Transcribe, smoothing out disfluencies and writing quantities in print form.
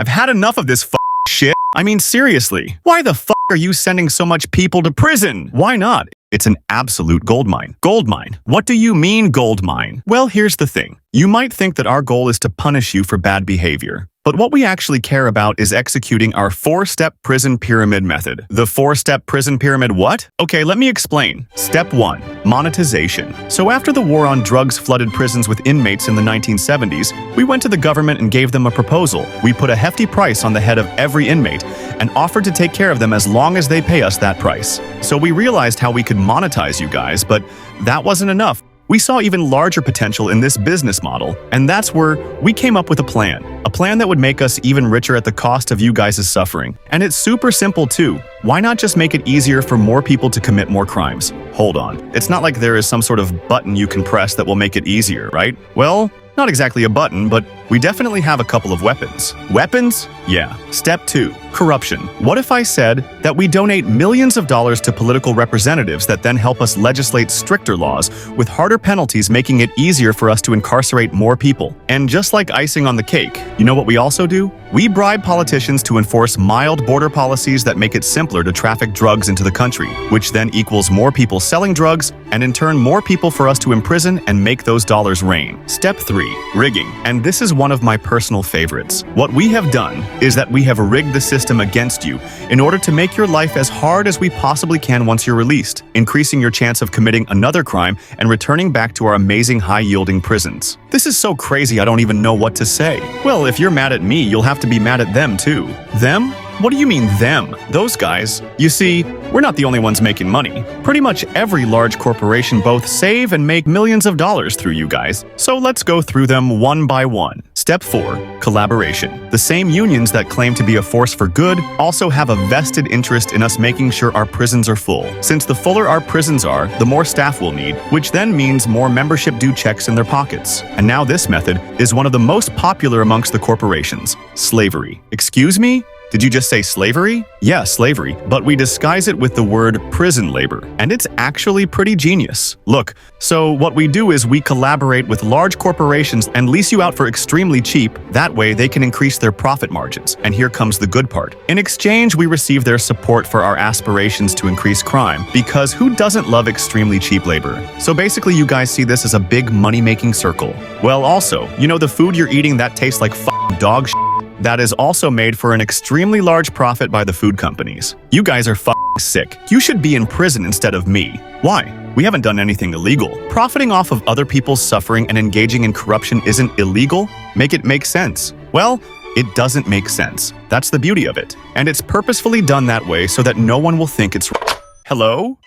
I've had enough of this shit. I mean, seriously, why the are you sending so much people to prison? Why not? It's an absolute gold mine. Gold mine. What do you mean gold mine? Well, here's the thing. You might think that our goal is to punish you for bad behavior. But what we actually care about is executing our 4-step prison pyramid method. The 4-step prison pyramid what? Okay, let me explain. Step 1. Monetization. So after the war on drugs flooded prisons with inmates in the 1970s, we went to the government and gave them a proposal. We put a hefty price on the head of every inmate and offered to take care of them as long as they pay us that price. So we realized how we could monetize you guys, but that wasn't enough. We saw even larger potential in this business model, and that's where we came up with a plan that would make us even richer at the cost of you guys' suffering. And it's super simple too. Why not just make it easier for more people to commit more crimes? Hold on, it's not like there is some sort of button you can press that will make it easier, right? Well, not exactly a button, but we definitely have a couple of weapons. Weapons? Yeah. Step 2. Corruption. What if I said that we donate millions of dollars to political representatives that then help us legislate stricter laws with harder penalties, making it easier for us to incarcerate more people? And just like icing on the cake, you know what we also do? We bribe politicians to enforce mild border policies that make it simpler to traffic drugs into the country, which then equals more people selling drugs, and in turn more people for us to imprison and make those dollars rain. Step 3. Rigging. And this is one of my personal favorites. What we have done is that we have rigged the system against you in order to make your life as hard as we possibly can once you're released, increasing your chance of committing another crime and returning back to our amazing high-yielding prisons. This is so crazy I don't even know what to say. Well, if you're mad at me, you'll have to be mad at them too. Them? What do you mean them? Those guys? You see, we're not the only ones making money. Pretty much every large corporation both save and make millions of dollars through you guys. So let's go through them one by one. Step 4. Collaboration. The same unions that claim to be a force for good also have a vested interest in us making sure our prisons are full. Since the fuller our prisons are, the more staff we'll need, which then means more membership due checks in their pockets. And now this method is one of the most popular amongst the corporations. Slavery. Excuse me? Did you just say slavery? Yeah, slavery, but we disguise it with the word prison labor, and it's actually pretty genius. Look, so what we do is we collaborate with large corporations and lease you out for extremely cheap. That way they can increase their profit margins. And here comes the good part. In exchange, we receive their support for our aspirations to increase crime, because who doesn't love extremely cheap labor? So basically you guys see this as a big money-making circle. Well, also, you know the food you're eating that tastes like dog shit? That is also made for an extremely large profit by the food companies. You guys are sick. You should be in prison instead of me. Why? We haven't done anything illegal. Profiting off of other people's suffering and engaging in corruption isn't illegal? Make it make sense. Well, it doesn't make sense. That's the beauty of it. And it's purposefully done that way so that no one will think it's Hello?